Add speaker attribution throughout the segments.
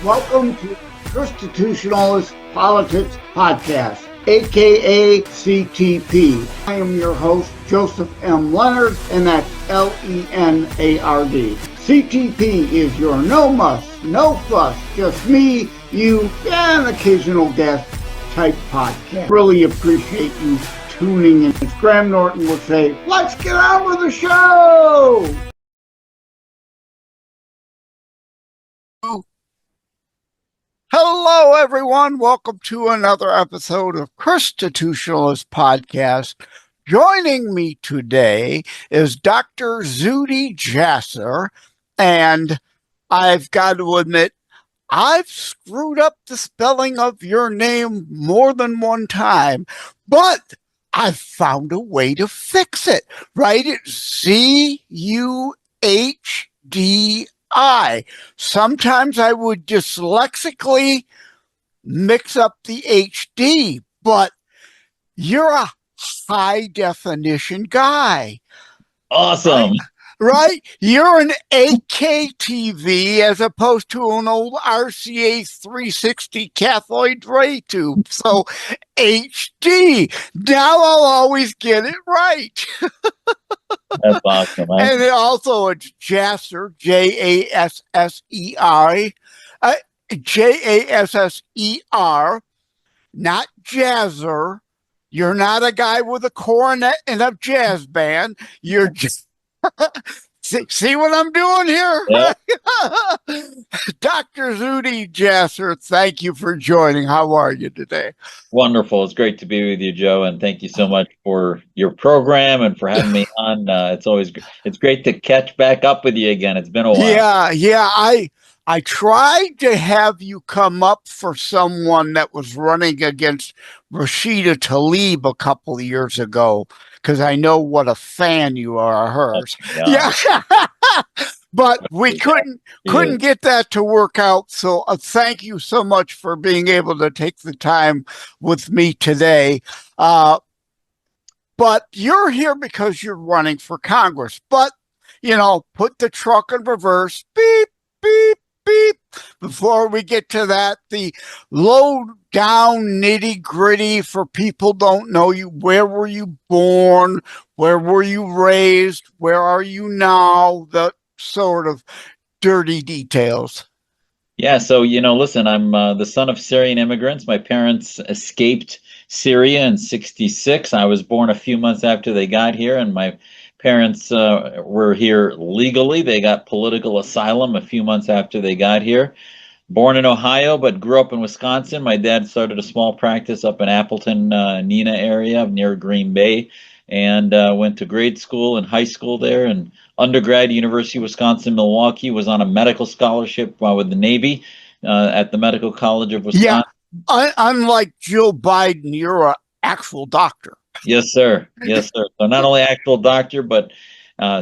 Speaker 1: Welcome to Constitutionalist Politics Podcast, aka CTP. I am your host, Joseph M. Leonard, and that's Lenard. CTP is your no muss, no fuss, just me, you, and an occasional guest type podcast. Really appreciate you tuning in. As Graham Norton would say, let's get on with the show! Hello, everyone. Welcome to another episode of Constitutionalist Podcast. Joining me today is Dr. Zuhdi Jasser, and I've got to admit, I've screwed up the spelling of your name more than one time, but I've found a way to fix it. Right? It's Zuhdi. Sometimes I would dyslexically mix up the HD, but you're a high definition guy.
Speaker 2: Awesome.
Speaker 1: Right? You're an AKTV as opposed to an old RCA 360 cathode ray tube. So HD. Now I'll always get it right.
Speaker 2: That's awesome.
Speaker 1: And it also it's Jasser, Jasser, Jasser, not Jasser. You're not a guy with a cornet in a jazz band. You're just see what I'm doing here?
Speaker 2: Yep.
Speaker 1: Dr. Zuhdi Jasser, thank you for joining. How are you today?
Speaker 2: Wonderful. It's great to be with you, Joe, and thank you so much for your program and for having me on. It's great to catch back up with you again. It's been a while.
Speaker 1: Yeah. I tried to have you come up for someone that was running against Rashida Tlaib a couple of years ago, because I know what a fan you are of hers. Yeah. But we couldn't get that to work out. So thank you so much for being able to take the time with me today. But you're here because you're running for Congress. But, put the truck in reverse. Beep, beep, beep. Before we get to that, the low down nitty gritty for people don't know you. Where were you born? Where were you raised? Where are you now? The sort of dirty details.
Speaker 2: Yeah. So, listen, I'm the son of Syrian immigrants. My parents escaped Syria in '66. I was born a few months after they got here, and my parents were here legally. They got political asylum a few months after they got here. Born in Ohio, but grew up in Wisconsin. My dad started a small practice up in Appleton, Neenah area near Green Bay, and went to grade school and high school there. And undergrad, University of Wisconsin-Milwaukee, was on a medical scholarship with the Navy at the Medical College of Wisconsin.
Speaker 1: Yeah, unlike Joe Biden, you're an actual doctor.
Speaker 2: Yes, sir. Yes, sir. So not only actual doctor, but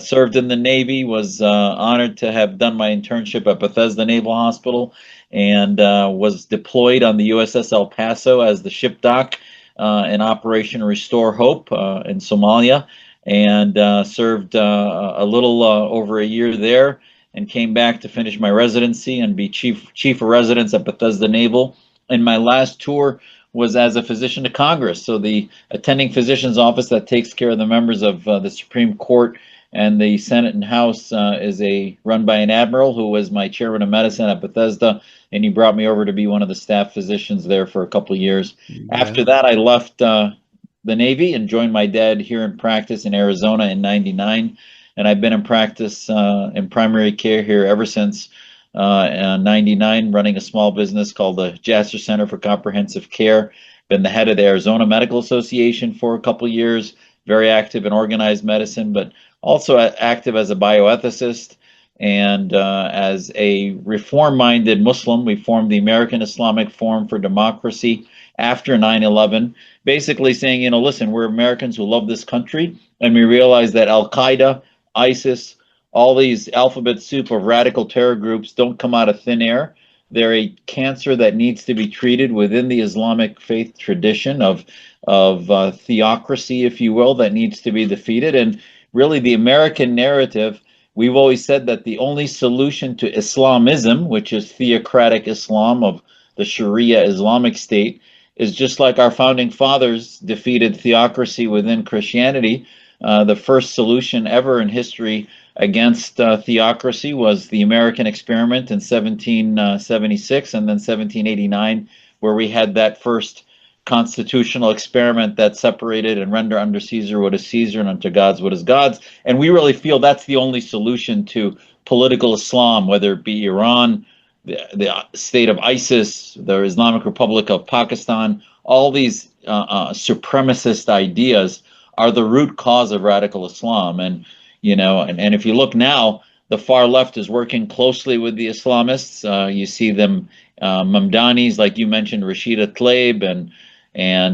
Speaker 2: served in the Navy, was honored to have done my internship at Bethesda Naval Hospital, and was deployed on the USS El Paso as the ship dock in Operation Restore Hope in Somalia, and served a little over a year there, and came back to finish my residency and be chief of residence at Bethesda Naval. And my last tour was as a physician to Congress. So the attending physician's office that takes care of the members of the Supreme Court and the Senate and House is run by an admiral who was my chairman of medicine at Bethesda, and he brought me over to be one of the staff physicians there for a couple of years. Yeah. After that, I left the Navy and joined my dad here in practice in Arizona in '99, and I've been in practice in primary care here ever since '99, running a small business called the Jasser Center for Comprehensive Care. Been the head of the Arizona Medical Association for a couple of years, very active in organized medicine, but also active as a bioethicist and as a reform-minded Muslim. We formed the American Islamic Forum for Democracy after 9/11, basically saying, listen, we're Americans who love this country, and we realize that Al-Qaeda, ISIS, all these alphabet soup of radical terror groups don't come out of thin air. They're a cancer that needs to be treated within the Islamic faith tradition of theocracy, if you will, that needs to be defeated. And really the American narrative we've always said that the only solution to Islamism, which is theocratic Islam of the Sharia Islamic State, is just like our founding fathers defeated theocracy within Christianity. The first solution ever in history against theocracy was the American experiment in 1776 and then 1789, where we had that first constitutional experiment that separated and render unto Caesar what is Caesar and unto God's what is God's. And we really feel that's the only solution to political Islam, whether it be Iran, the state of ISIS, the Islamic Republic of Pakistan. All these supremacist ideas are the root cause of radical Islam. And and if you look now, the far left is working closely with the Islamists. You see them, Mamdanis, like you mentioned, Rashida Tlaib and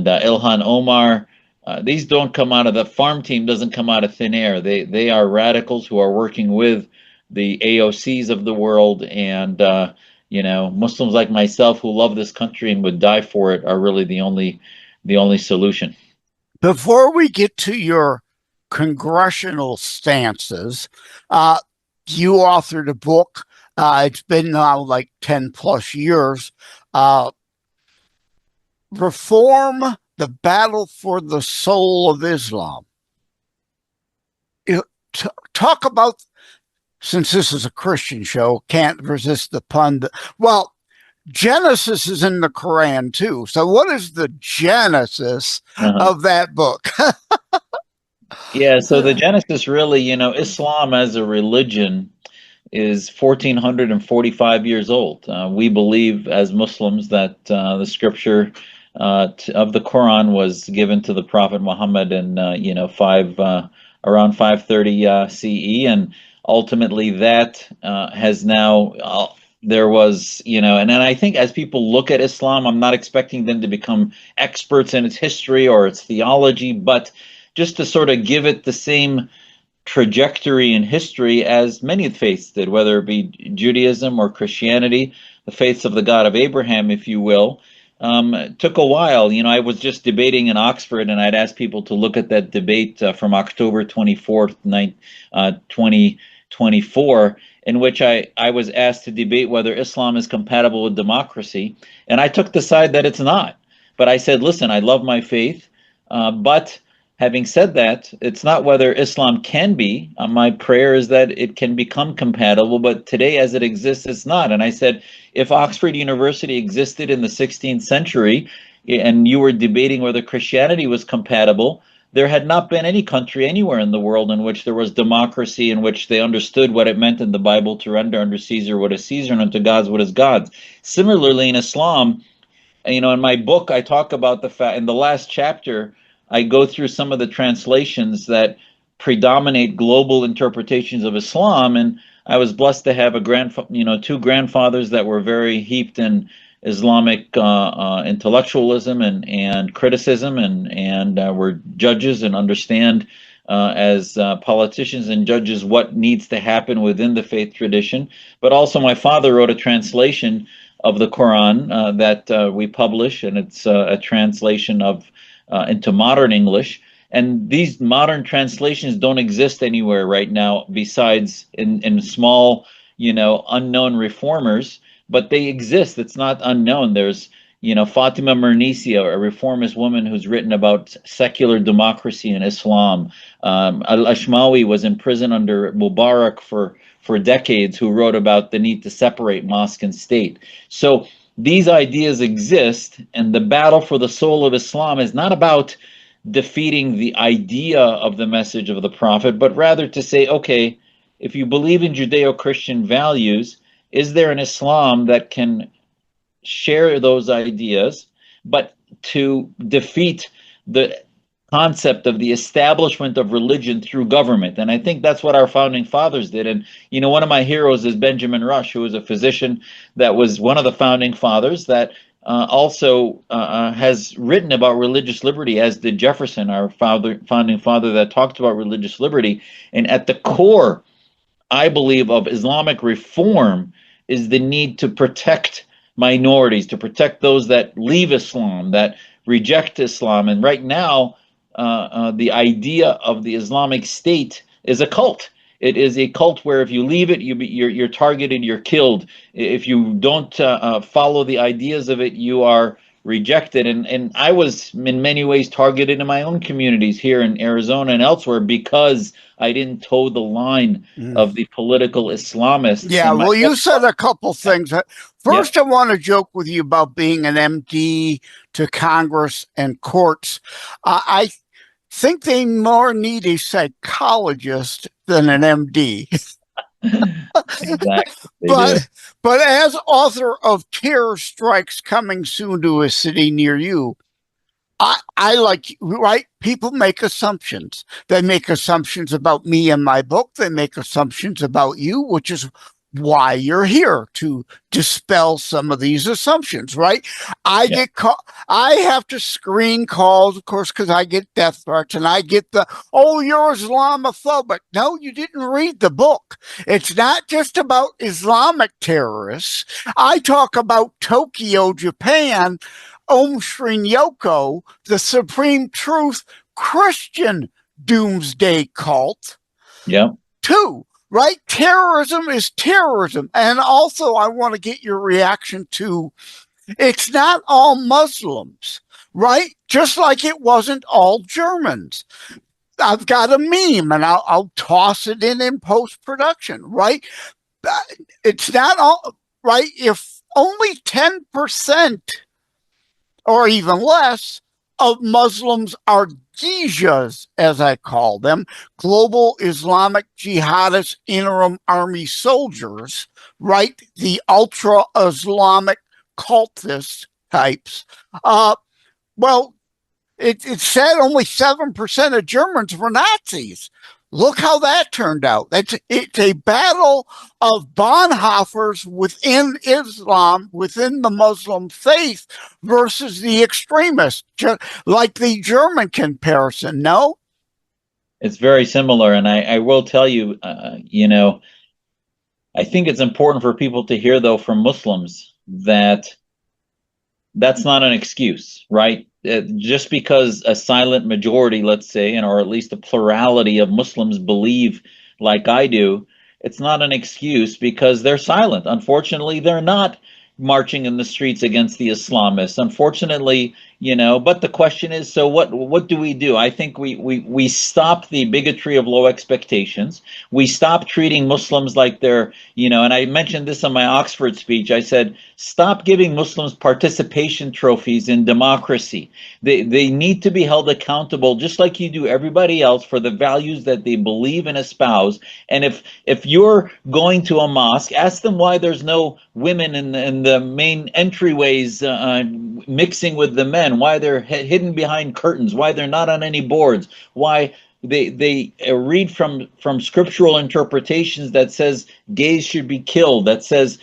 Speaker 2: Ilhan Omar. These don't come out of the farm team, doesn't come out of thin air. They are radicals who are working with the AOCs of the world, and Muslims like myself who love this country and would die for it are really the only solution.
Speaker 1: Before we get to your congressional stances, you authored a book. It's been now like 10 plus years. Reform, the Battle for the Soul of Islam. Talk about, since this is a Christian show, can't resist the pun. Well, Genesis is in the Quran too. So what is the genesis of that book?
Speaker 2: Yeah, so the genesis really, Islam as a religion is 1445 years old. We believe as Muslims that the scripture of the Quran was given to the Prophet Muhammad in around 530 CE, and ultimately that has now there was, and then I think as people look at Islam, I'm not expecting them to become experts in its history or its theology, but just to sort of give it the same trajectory in history as many faiths did, whether it be Judaism or Christianity, the faiths of the God of Abraham, if you will. It took a while. I was just debating in Oxford, and I'd ask people to look at that debate from October 24th, 2024, in which I was asked to debate whether Islam is compatible with democracy. And I took the side that it's not. But I said, listen, I love my faith, but having said that, it's not whether Islam can be. My prayer is that it can become compatible, but today as it exists, it's not. And I said, if Oxford University existed in the 16th century and you were debating whether Christianity was compatible, there had not been any country anywhere in the world in which there was democracy, in which they understood what it meant in the Bible to render unto Caesar what is Caesar and unto God's what is God's. Similarly, in Islam, in my book, I talk about the fact, in the last chapter, I go through some of the translations that predominate global interpretations of Islam, and I was blessed to have two grandfathers that were very heaped in Islamic intellectualism and criticism, and were judges and understand as politicians and judges what needs to happen within the faith tradition. But also, my father wrote a translation of the Quran that we publish, and it's a translation of into modern English. And these modern translations don't exist anywhere right now besides in small, unknown reformers, but they exist. It's not unknown. There's, Fatima Mernissi, a reformist woman who's written about secular democracy in Islam. Al-Ashmawi was in prison under Mubarak for decades, who wrote about the need to separate mosque and state. So these ideas exist, and the battle for the soul of Islam is not about defeating the idea of the message of the Prophet, but rather to say, okay, if you believe in Judeo-Christian values, is there an Islam that can share those ideas, but to defeat the concept of the establishment of religion through government? And I think that's what our founding fathers did. And one of my heroes is Benjamin Rush, who was a physician that was one of the founding fathers that also has written about religious liberty, as did Jefferson, our founding father, that talked about religious liberty. And at the core, I believe, of Islamic reform is the need to protect minorities, to protect those that leave Islam, that reject Islam. And right now, the idea of the Islamic State is a cult. It is a cult where if you leave it, you're targeted, you're killed. If you don't follow the ideas of it, you are rejected. And I was in many ways targeted in my own communities here in Arizona and elsewhere because I didn't toe the line
Speaker 1: Mm.
Speaker 2: of the political Islamists.
Speaker 1: Yeah,
Speaker 2: And my
Speaker 1: well, you
Speaker 2: whole
Speaker 1: said a couple things.
Speaker 2: yeah,
Speaker 1: First, I want to joke with you about being an MD to Congress and courts. I think they more need a psychologist than an MD.
Speaker 2: exactly, they do.
Speaker 1: But but as author of Terror Strikes Coming Soon to a City Near You, I like, right? People make assumptions. They make assumptions about me and my book. They make assumptions about you, which is why you're here to dispel some of these assumptions, right? I
Speaker 2: Yeah,
Speaker 1: get call, I have to screen calls, of course, because I get death threats and I get the, oh, you're Islamophobic. No, you didn't read the book. It's not just about Islamic terrorists. I talk about Tokyo, Japan, Om Srinyoko, the Supreme Truth Christian doomsday cult,
Speaker 2: yeah.
Speaker 1: too, right? Terrorism is terrorism. And also, I want to get your reaction to it's not all Muslims, right? Just like it wasn't all Germans. I've got a meme and I'll toss it in post production, right? It's not all, right? If only 10% or even less of Muslims are Gijas, as I call them, global Islamic jihadist interim army soldiers, right? The ultra Islamic cultist types. Uh, well, it said only 7% of Germans were Nazis. Look how that turned out. It's a battle of Bonhoeffers within Islam, within the Muslim faith, versus the extremists, like the German comparison. No?
Speaker 2: It's very similar. And I will tell you, I think it's important for people to hear, though, from Muslims that that's not an excuse, right? Just because a silent majority, let's say, and or at least a plurality of Muslims believe like I do, it's not an excuse because they're silent. Unfortunately, they're not marching in the streets against the Islamists. Unfortunately, but the question is, so what do we do? I think we stop the bigotry of low expectations. We stop treating Muslims like they're, and I mentioned this on my Oxford speech. I said, stop giving Muslims participation trophies in democracy. They need to be held accountable just like you do everybody else for the values that they believe and espouse. And if you're going to a mosque, ask them why there's no women in the main entryways mixing with the men, why they're hidden behind curtains, why they're not on any boards, why they read from scriptural interpretations that says gays should be killed, that says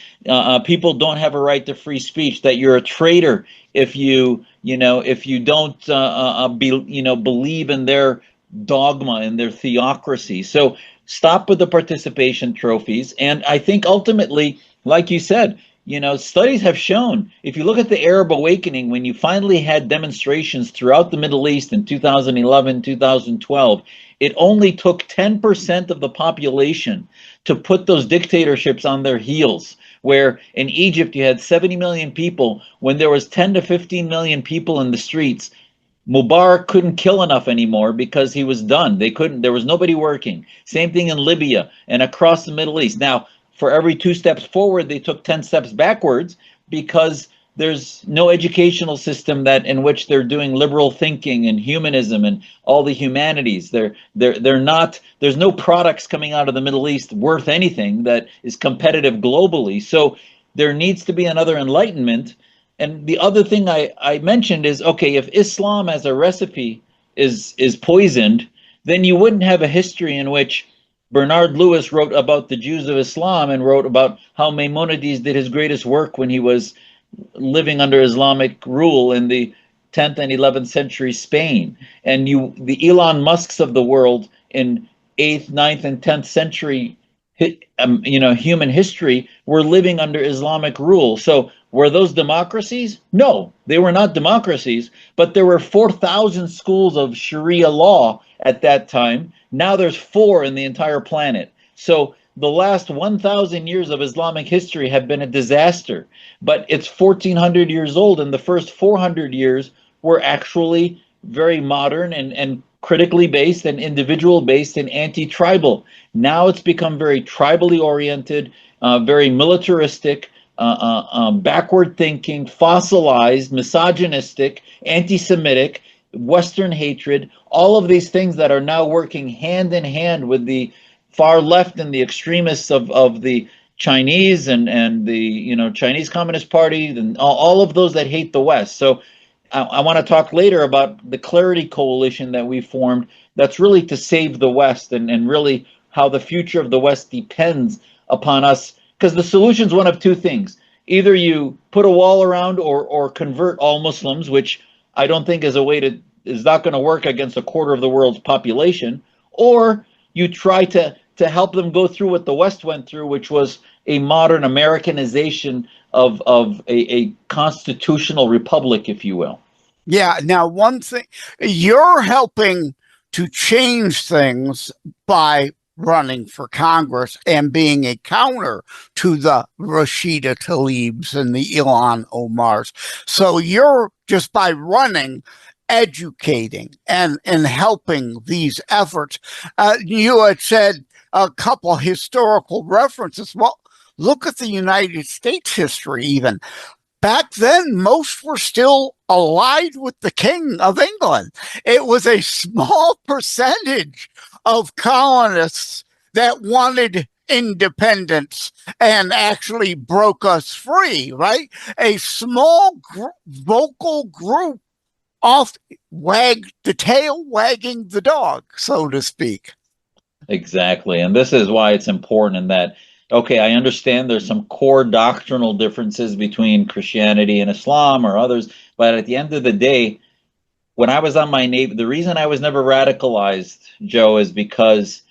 Speaker 2: people don't have a right to free speech, that you're a traitor if you don't believe in their dogma and their theocracy. So stop with the participation trophies. And I think ultimately, like you said, studies have shown, if you look at the Arab awakening, when you finally had demonstrations throughout the Middle East in 2011, 2012, it only took 10% of the population to put those dictatorships on their heels. Where in Egypt you had 70 million people, when there was 10 to 15 million people in the streets, Mubarak couldn't kill enough anymore because he was done. There was nobody working. Same thing in Libya and across the Middle East. Now, for every 2 steps forward, they took 10 steps backwards because there's no educational system that in which they're doing liberal thinking and humanism and all the humanities. They're not, there's no products coming out of the Middle East worth anything that is competitive globally. So there needs to be another enlightenment. And the other thing I mentioned is, okay, if Islam as a recipe is poisoned, then you wouldn't have a history in which Bernard Lewis wrote about the Jews of Islam and wrote about how Maimonides did his greatest work when he was living under Islamic rule in the 10th and 11th century Spain. And the Elon Musks of the world in 8th, 9th, and 10th century human history were living under Islamic rule. So were those democracies? No, they were not democracies, but there were 4,000 schools of Sharia law at that time. Now there's 4 in the entire planet. So the last 1,000 years of Islamic history have been a disaster. But it's 1,400 years old, and the first 400 years were actually very modern and critically based and individual based and anti-tribal. Now it's become very tribally oriented, very militaristic, backward thinking, fossilized, misogynistic, anti-Semitic, Western hatred, all of these things that are now working hand in hand with the far left and the extremists of the Chinese and the Chinese Communist Party and all of those that hate the West. So I want to talk later about the Clarity Coalition that we formed that's really to save the West and really how the future of the West depends upon us, because the solution is one of two things. Either you put a wall around or convert all Muslims, which I don't think is not going to work against a quarter of the world's population, or you try to help them go through what the West went through, which was a modern Americanization of a constitutional republic, if you will.
Speaker 1: Yeah. Now, one thing, you're helping to change things by running for Congress and being a counter to the Rashida Tlaibs and the Ilhan Omars. So you're just by running, educating and helping these efforts. You had said a couple historical references. Well, look at the United States history even. Back then, most were still allied with the King of England. It was a small percentage of colonists that wanted independence and actually broke us free, right? A small vocal group off wagged the tail wagging the dog, so to speak.
Speaker 2: Exactly. And this is why it's important in that, okay, I understand there's some core doctrinal differences between Christianity and Islam or others, but at the end of the day, when I was on my neighbor, the reason I was never radicalized, Joe, is because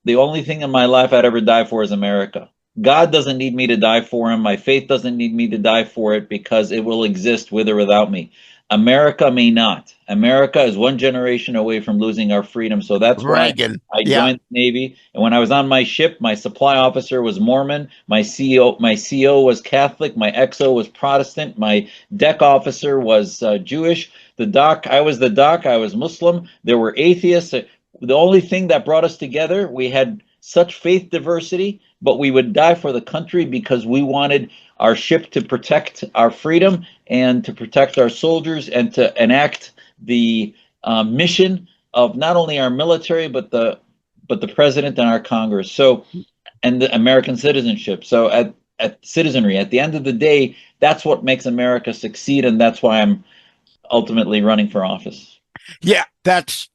Speaker 2: the only thing in my life I'd ever die for is America. God doesn't need me to die for him. My faith doesn't need me to die for it because it will exist with or without me. America may not. America is one generation away from losing our freedom. So that's why
Speaker 1: Reagan.
Speaker 2: I
Speaker 1: Yeah.
Speaker 2: joined the Navy. And when I was on my ship, my supply officer was Mormon. My CO was Catholic. My XO was Protestant. My deck officer was Jewish. I was the doc. I was Muslim. There were atheists. The only thing that brought us together, we had such faith diversity, but we would die for the country because we wanted our ship to protect our freedom and to protect our soldiers and to enact the mission of not only our military but the president and our Congress. So, and the American citizenship. So at citizenry, at the end of the day, that's what makes America succeed, and that's why I'm ultimately running for office.
Speaker 1: Yeah, that's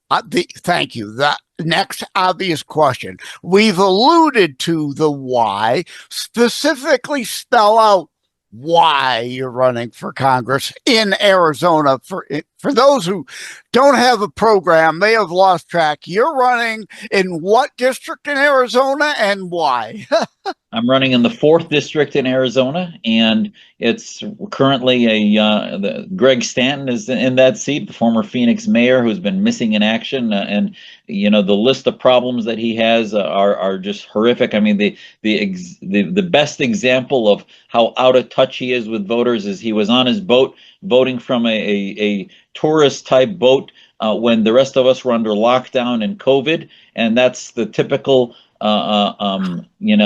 Speaker 1: thank you. That next obvious question. We've alluded to the why, specifically spell out why you're running for Congress in Arizona. For those who don't have a program, they have lost track. You're running in what district in Arizona and why?
Speaker 2: I'm running in the 4th district in Arizona, and it's currently Greg Stanton is in that seat, the former Phoenix mayor who's been missing in action, and the list of problems that he has are just horrific. I mean, the best example of how out of touch he is with voters is he was on his boat voting from a tourist type boat when the rest of us were under lockdown and COVID, and that's the typical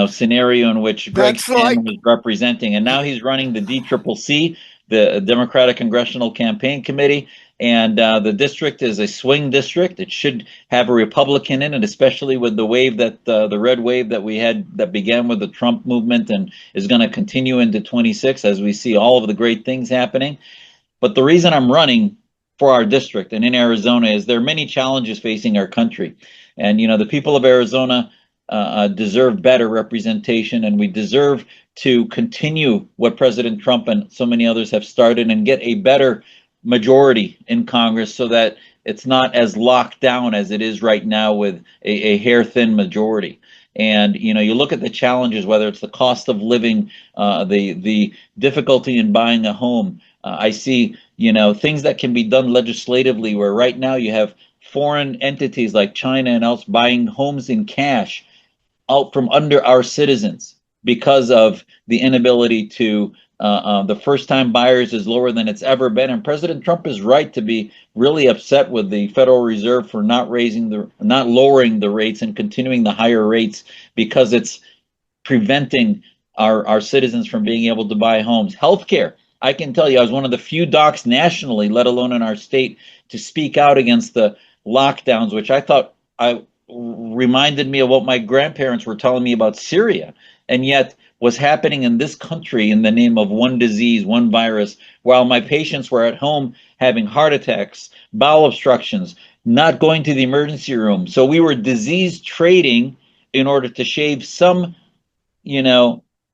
Speaker 2: scenario in which Greg Stanton was representing, and now he's running the DCCC, the Democratic Congressional Campaign Committee, and the district is a swing district. It should have a Republican in it, especially with the wave that the red wave that we had that began with the Trump movement and is going to continue into 26 as we see all of the great things happening. But the reason I'm running for our district and in Arizona is there are many challenges facing our country, and the people of Arizona deserve better representation, and we deserve to continue what President Trump and so many others have started and get a better majority in Congress so that it's not as locked down as it is right now with a hair-thin majority. And you look at the challenges, whether it's the cost of living, the difficulty in buying a home. I see things that can be done legislatively, where right now you have foreign entities like China and else buying homes in cash out from under our citizens because of the inability to the first time buyers is lower than it's ever been. And President Trump is right to be really upset with the Federal Reserve for not lowering the rates and continuing the higher rates, because it's preventing our citizens from being able to buy homes. Healthcare. I can tell you, I was one of the few docs nationally, let alone in our state, to speak out against the lockdowns, which I thought I reminded me of what my grandparents were telling me about Syria, and yet was happening in this country in the name of one disease, one virus, while my patients were at home having heart attacks, bowel obstructions, not going to the emergency room. So we were disease trading in order to shave some,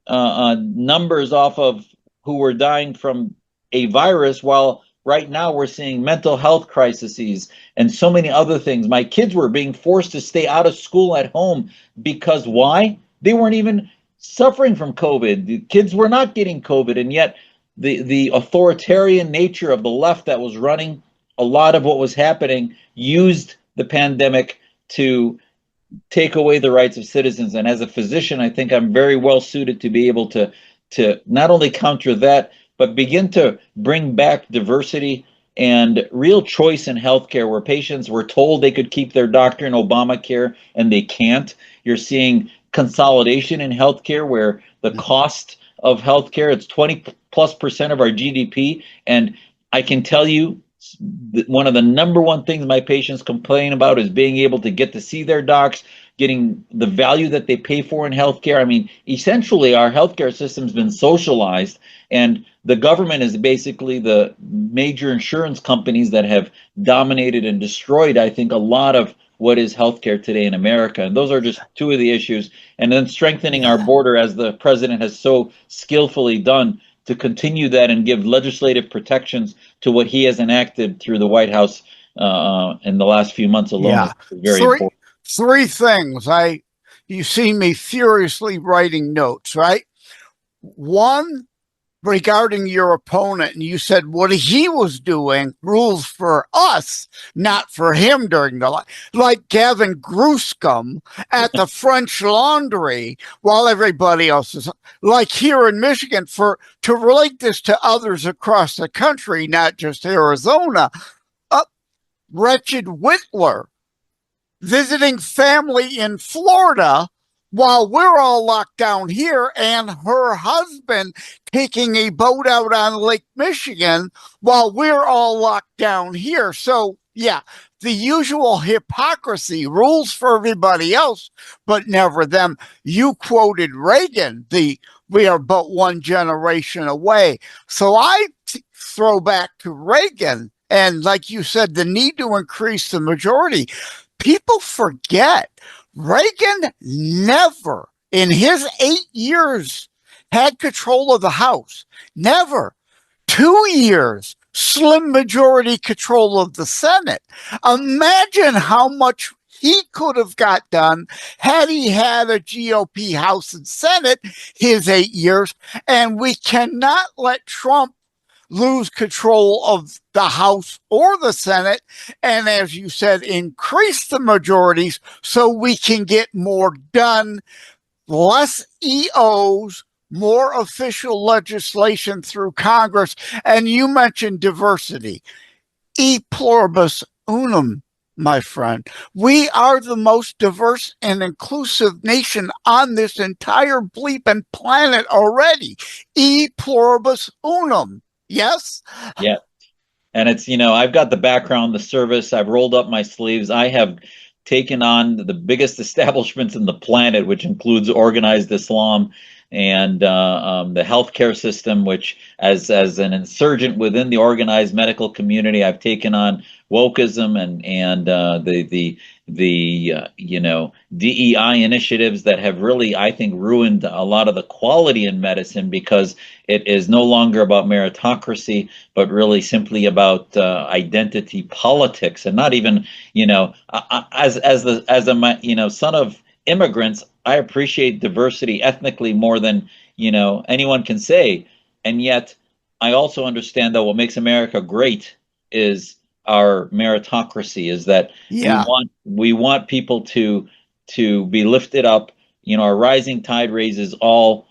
Speaker 2: numbers off of who were dying from a virus, while right now we're seeing mental health crises and so many other things. My kids were being forced to stay out of school at home because why? They weren't even suffering from COVID. The kids were not getting COVID, and yet the authoritarian nature of the left that was running a lot of what was happening used the pandemic to take away the rights of citizens. And as a physician, I think I'm very well suited to be able to not only counter that, but begin to bring back diversity and real choice in healthcare, where patients were told they could keep their doctor in Obamacare and they can't. You're seeing consolidation in healthcare, where the cost of healthcare, it's 20+% of our GDP. And I can tell you, one of the number one things my patients complain about is being able to get to see their docs, getting the value that they pay for in healthcare. I mean, essentially, our healthcare system's been socialized, and the government is basically the major insurance companies that have dominated and destroyed, I think, a lot of what is healthcare today in America. And those are just two of the issues. And then strengthening our border, as the president has so skillfully done, to continue that and give legislative protections to what he has enacted through the White House in the last few months alone.
Speaker 1: Yeah.
Speaker 2: Is very important.
Speaker 1: Three things. You see me furiously writing notes, right? One, regarding your opponent, and you said what he was doing rules for us, not for him during the like Gavin Gruscom at the French Laundry, while everybody else is like here in Michigan. To relate this to others across the country, not just Arizona, wretched Whitler visiting family in Florida while we're all locked down here, and her husband taking a boat out on Lake Michigan while we're all locked down here. So, yeah, the usual hypocrisy, rules for everybody else, but never them. You quoted Reagan, we are but one generation away. So I throw back to Reagan, and like you said, the need to increase the majority. People forget Reagan never in his 8 years had control of the House. Never. 2 years, slim majority control of the Senate. Imagine how much he could have got done had he had a GOP House and Senate his 8 years. And we cannot let Trump lose control of the House or the Senate, and as you said, increase the majorities so we can get more done, less EOs, more official legislation through Congress. And you mentioned diversity. E pluribus unum, my friend. We are the most diverse and inclusive nation on this entire bleeping planet already. E pluribus unum. Yes?
Speaker 2: Yeah. And it's, I've got the background, the service, I've rolled up my sleeves. I have taken on the biggest establishments in the planet, which includes organized Islam and the healthcare system, which as an insurgent within the organized medical community, I've taken on wokeism and DEI initiatives that have really, I think, ruined a lot of the quality in medicine, because it is no longer about meritocracy, but really simply about identity politics. And not even, as a son of immigrants, I appreciate diversity ethnically more than anyone can say. And yet I also understand that what makes America great is our meritocracy, is that
Speaker 1: Yeah.
Speaker 2: we want people to be lifted up. You know, our rising tide raises all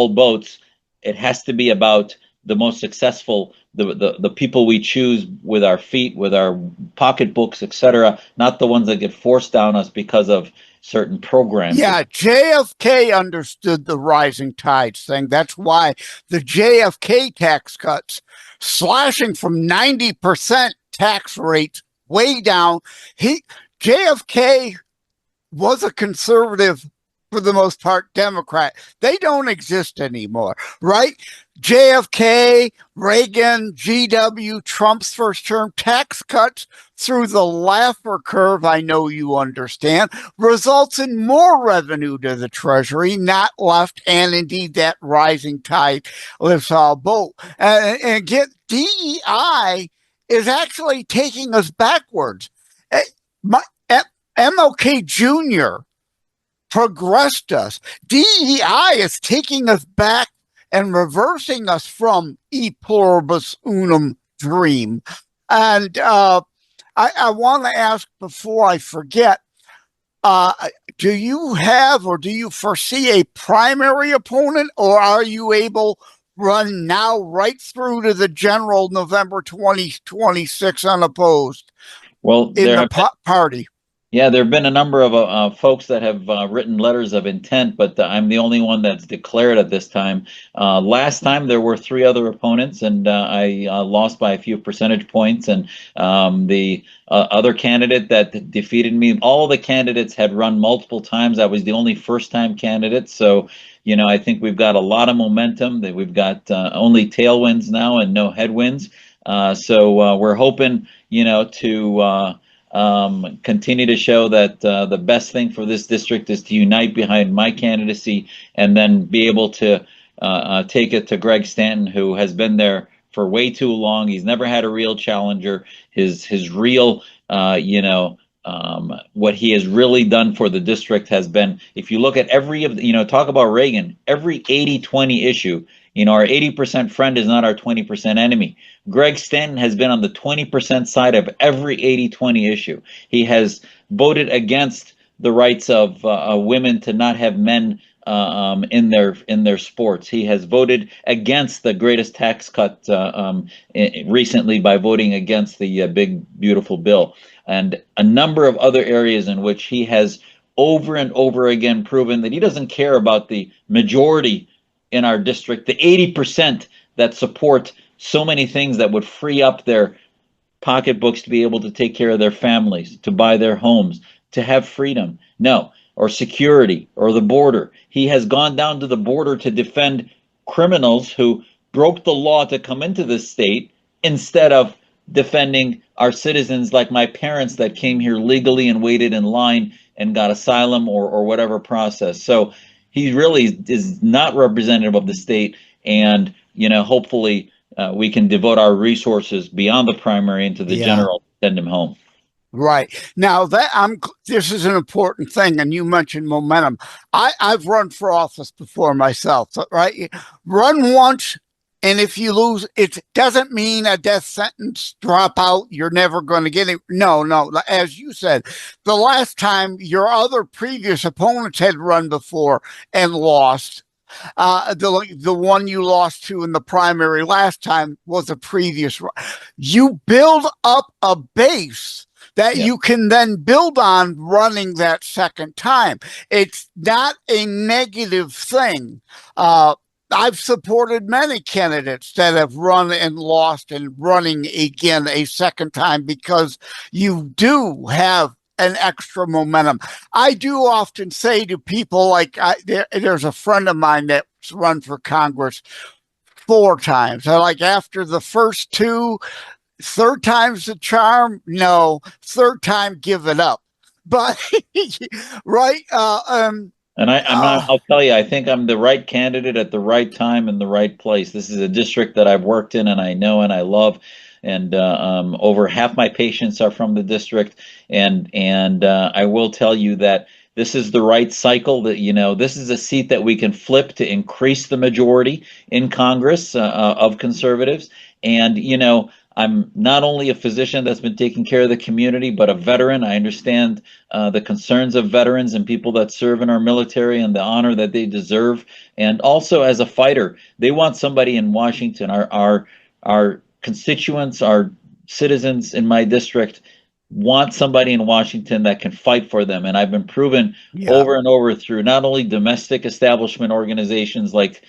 Speaker 2: boats. It has to be about the most successful, the people we choose with our feet, with our pocketbooks, etc., not the ones that get forced down us because of certain programs.
Speaker 1: Yeah, JFK understood the rising tides thing. That's why the JFK tax cuts, slashing from 90% tax rates way down. He JFK was a conservative, for the most part, Democrat. They don't exist anymore, right? JFK, Reagan, GW, Trump's first term tax cuts through the Laffer curve, I know you understand, results in more revenue to the Treasury, not left, and indeed that rising tide lifts all boat. And get DEI is actually taking us backwards. My, MLK Jr. progressed us. DEI is taking us back and reversing us from e pluribus unum dream. And I want to ask before I forget, uh, do you have or do you foresee a primary opponent, or are you able run now right through to the general November 2026 unopposed
Speaker 2: Well,
Speaker 1: in the party?
Speaker 2: yeah, there have been a number of folks that have written letters of intent, but I'm the only one that's declared at this time. Last time there were three other opponents, and I lost by a few percentage points. And the other candidate that defeated me, all the candidates had run multiple times. I was the only first-time candidate, so you know I think we've got a lot of momentum. That we've got only tailwinds now and no headwinds. So we're hoping, you know, to continue to show that the best thing for this district is to unite behind my candidacy, and then be able to take it to Greg Stanton, who has been there for way too long. He's never had a real challenger. His real, what he has really done for the district has been, if you look at every of the, talk about Reagan, every 80-20 issue, our 80% friend is not our 20% enemy. Greg Stanton has been on the 20% side of every 80-20 issue. He has voted against the rights of women to not have men in their sports. He has voted against the greatest tax cut recently by voting against the big beautiful bill, and a number of other areas in which he has over and over again proven that he doesn't care about the majority in our district, the 80% that support so many things that would free up their pocketbooks to be able to take care of their families, to buy their homes, to have freedom. No, or security, or the border. He has gone down to the border to defend criminals who broke the law to come into this state, instead of defending our citizens like my parents that came here legally and waited in line and got asylum or whatever process. So he really is not representative of the state, and hopefully we can devote our resources beyond the primary into the
Speaker 1: Yeah.
Speaker 2: general, send him home.
Speaker 1: Right. Now this is an important thing, and you mentioned momentum. I've run for office before myself, right? Run once, and if you lose, it doesn't mean a death sentence, drop out, you're never going to get it. No, no. As you said, the last time your other previous opponents had run before and lost, the one you lost to in the primary last time was a previous run. You build up a base that
Speaker 2: Yeah.
Speaker 1: you can then build on running that second time. It's not a negative thing. I've supported many candidates that have run and lost, and running again a second time, because you do have an extra momentum. I do often say to people, like there's a friend of mine that's run for Congress 4 times. I like, after the first two, third time's the charm. No, third time, give it up. But right,
Speaker 2: And I'll tell you, I think I'm the right candidate at the right time in the right place. This is a district that I've worked in and I know and I love, and over half my patients are from the district. And I will tell you that this is the right cycle. That this is a seat that we can flip to increase the majority in Congress of conservatives. And I'm not only a physician that's been taking care of the community, but a veteran. I understand the concerns of veterans and people that serve in our military and the honor that they deserve. And also as a fighter, they want somebody in Washington. Our constituents, our citizens in my district want somebody in Washington that can fight for them. And I've been proven
Speaker 1: Yeah.
Speaker 2: over and over through not only domestic establishment organizations like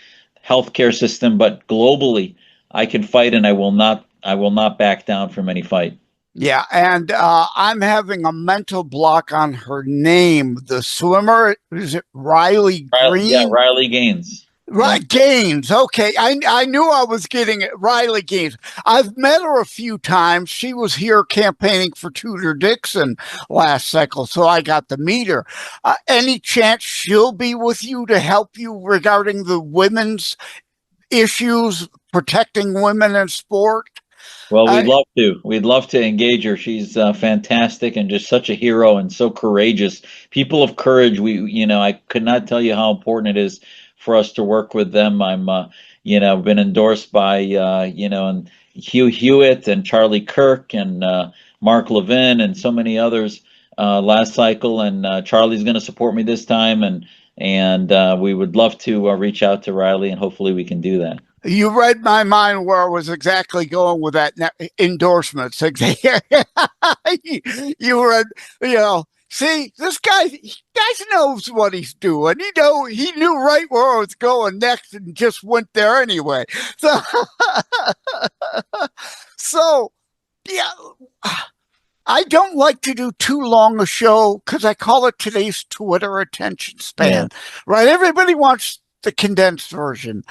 Speaker 2: healthcare system, but globally, I can fight and I will not back down from any fight.
Speaker 1: Yeah, and I'm having a mental block on her name. The swimmer, is it Riley
Speaker 2: Yeah,
Speaker 1: Green?
Speaker 2: Riley Gaines. Yeah.
Speaker 1: Right, Gaines. Okay, I knew I was getting it. Riley Gaines. I've met her a few times. She was here campaigning for Tudor Dixon last cycle, so I got to meet her. Any chance she'll be with you to help you regarding the women's issues, protecting women in sport?
Speaker 2: Well, we'd
Speaker 1: I,
Speaker 2: love to. We'd love to engage her. She's fantastic and just such a hero and so courageous. People of courage. I could not tell you how important it is for us to work with them. Been endorsed by, and Hugh Hewitt and Charlie Kirk and Mark Levin and so many others last cycle. And Charlie's going to support me this time. And we would love to reach out to Riley, and hopefully we can do that.
Speaker 1: You read my mind where I was exactly going with that endorsements. You read, see, this guy knows what he's doing. He knew right where I was going next and just went there anyway. So, so yeah, I don't like to do too long a show because I call it today's Twitter attention
Speaker 2: Yeah.
Speaker 1: span, right? Everybody wants the condensed version.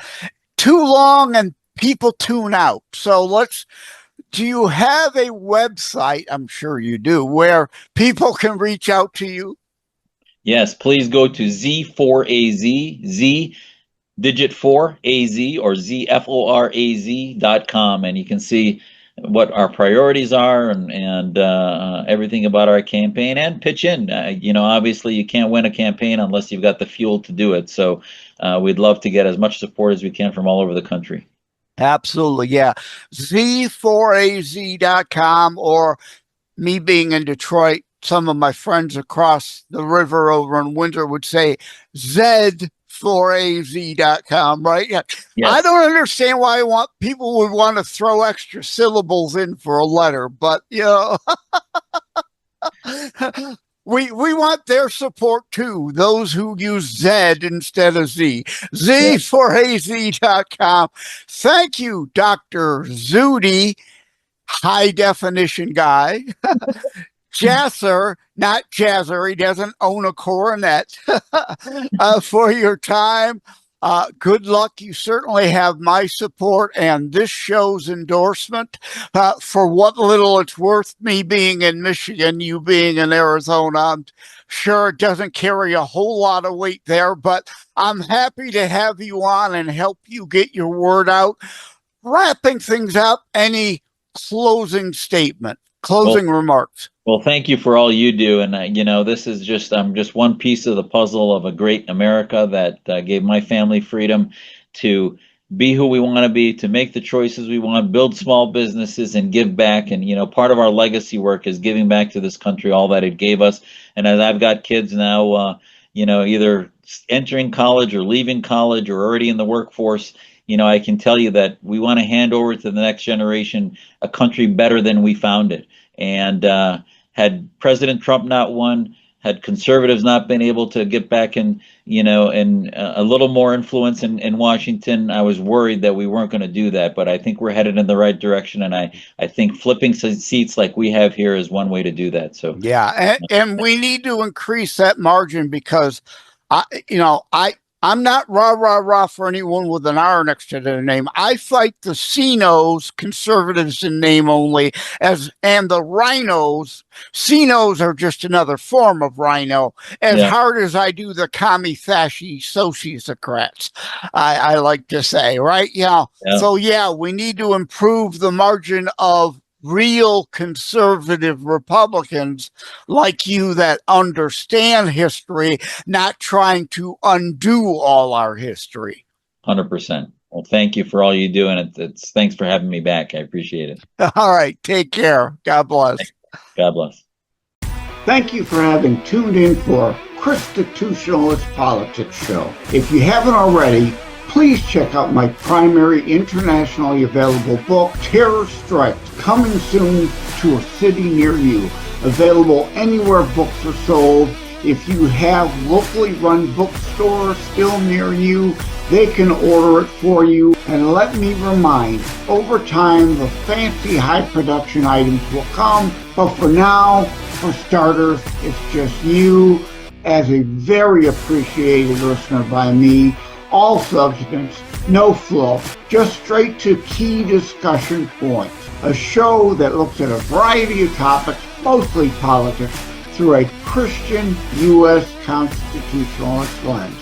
Speaker 1: Too long and people tune out. So do you have a website? I'm sure you do, where people can reach out to you?
Speaker 2: Yes, please go to Z4AZ, Z digit 4 AZ or ZFORAZ.com, and you can see what our priorities are and everything about our campaign and pitch in. Obviously you can't win a campaign unless you've got the fuel to do it. So we'd love to get as much support as we can from all over the country.
Speaker 1: Absolutely. Yeah. Z4AZ.com, or me being in Detroit, some of my friends across the river over in Windsor would say Z4AZ.com, right? Yeah. I
Speaker 2: Yes.
Speaker 1: don't understand why people would want to throw extra syllables in for a letter, but we want their support too. Those who use Z instead of Z.
Speaker 2: Yeah.
Speaker 1: Z4AZ.com. Thank you, Dr. Zuhdi, high definition guy. Jasser, not Jazzer, he doesn't own a coronet, for your time. Good luck. You certainly have my support and this show's endorsement. For what little it's worth, me being in Michigan, you being in Arizona, I'm sure it doesn't carry a whole lot of weight there, but I'm happy to have you on and help you get your word out. Wrapping things up, any closing statement,
Speaker 2: Well,
Speaker 1: closing remarks?
Speaker 2: Well, thank you for all you do. And, this is I'm just one piece of the puzzle of a great America that gave my family freedom to be who we want to be, to make the choices we want, build small businesses and give back. And, part of our legacy work is giving back to this country all that it gave us. And as I've got kids now, either entering college or leaving college or already in the workforce, I can tell you that we want to hand over to the next generation a country better than we found it. And had President Trump not won, had conservatives not been able to get back and a little more influence in Washington, I was worried that we weren't going to do that. But I think we're headed in the right direction, and I think flipping seats like we have here is one way to do that. So
Speaker 1: Yeah, and we need to increase that margin because I, you know, I'm not rah rah rah for anyone with an R next to their name. I fight the CNOs, conservatives in name only, and the rhinos. CNOs are just another form of rhino. As
Speaker 2: yeah,
Speaker 1: hard as I do the commie fasci sociocrats, I like to say, right? Yeah.
Speaker 2: yeah.
Speaker 1: So yeah, we need to improve the margin of real conservative Republicans like you that understand history, not trying to undo all our history.
Speaker 2: 100%. Well, thank you for all you do, and it's thanks for having me back. I appreciate it.
Speaker 1: All right. Take care. God bless.
Speaker 2: God bless.
Speaker 1: Thank you for having tuned in for Constitutionalist Politics Show. If you haven't already, please check out my primary internationally available book, Terror Strikes, coming soon to a city near you. Available anywhere books are sold. If you have locally run bookstores still near you, they can order it for you. And let me remind, over time, the fancy high production items will come. But for now, for starters, it's just you as a very appreciated listener by me. All substance, no fluff, just straight to key discussion points. A show that looks at a variety of topics, mostly politics, through a Christian U.S. constitutionalist lens.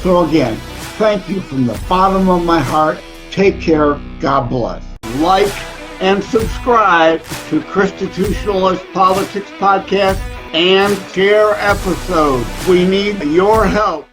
Speaker 1: So again, thank you from the bottom of my heart. Take care. God bless. Like and subscribe to Constitutionalist Politics Podcast and share episodes. We need your help.